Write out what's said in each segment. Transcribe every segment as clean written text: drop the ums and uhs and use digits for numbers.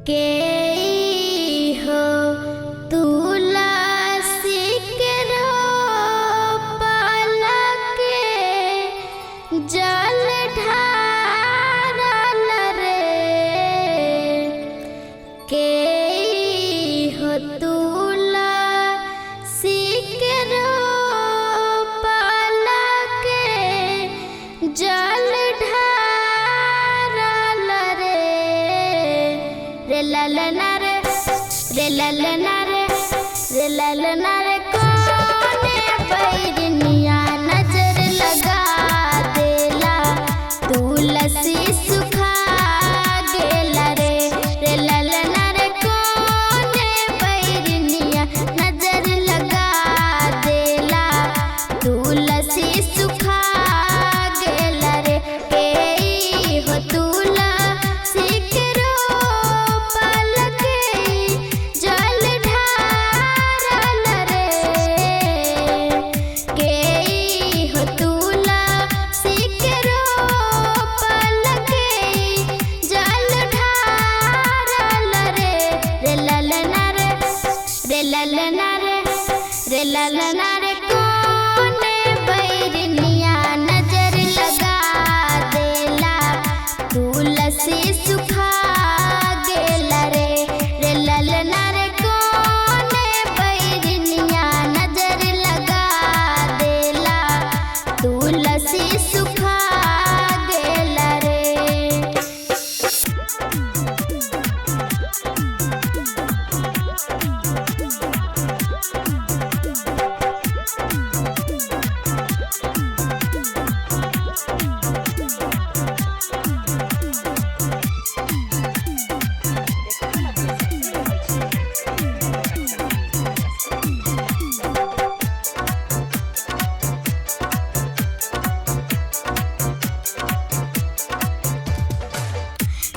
के हो तुलसी के रोपल के जल ढारल रे के हो तुलसी के रोपल के जल ढारल रे ललना रे ललना रे ललना रे कोने बैरनिया नजर लगा देला तुलसी सुखा गेला रे ललना रे कोने बैरनिया नजर लगा देला तुलसी सुखा गेला रे के हो तुलसी के रोपल के जल ढारल रे के हो तुलसी के रोपल के जल ढारल रे ललना रे ललना रे ललना रे कोने बैरनिया नजर लगा देला तुलसी सुखा गेला रे ललना रे कोने बैरनिया नजर लगा देला तुलसी सुखा गेला रे।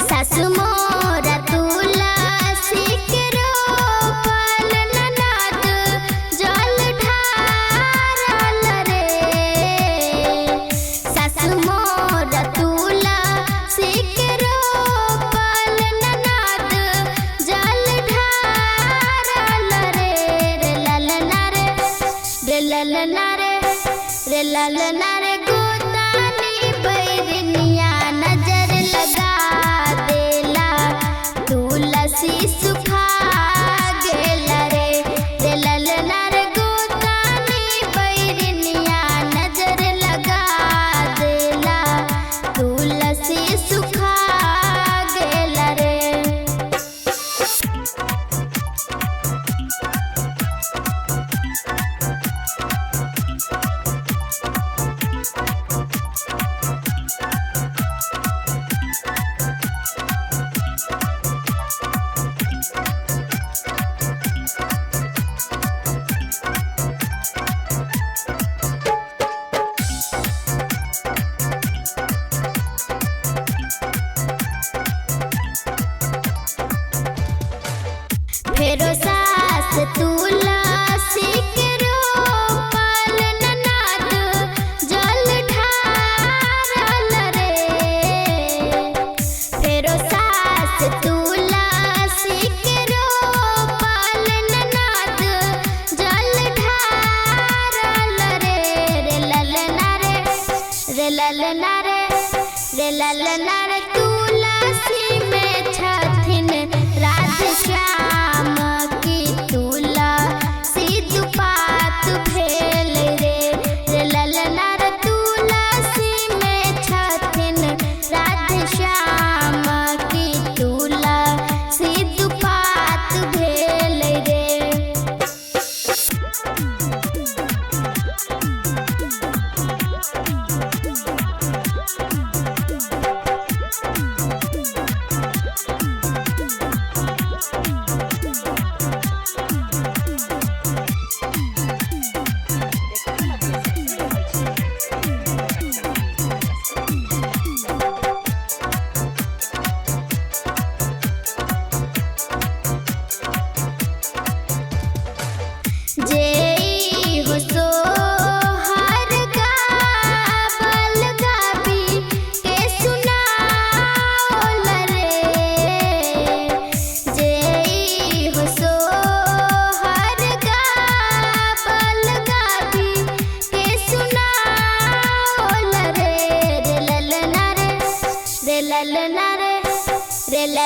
सासु मोरा तुलसी के रोपल ननद जल ढारल रे सासु मोरा तुलसी के रोपल ननद जल ढारल रे ललना रे ललना रे गोतानी बैरनिया नजर लगा देला तुलसी सुखा गेला रे ललना रे गोतानी बैरनिया नजर लगा देला तुलसी सुखा गेला रे। फेरो सास तुलसी के रोपल ननद जल ढारल रे फेरो सास तुलसी के रोपल ननद जल ढारल रे ललना रे ललना रे तुलसी में छथिन राधे श्याम की तुलसी दुपात भेल रे ललना रे तुलसी में छथिन राधे श्याम की तुलसी दुपात भेल रे।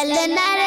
ललना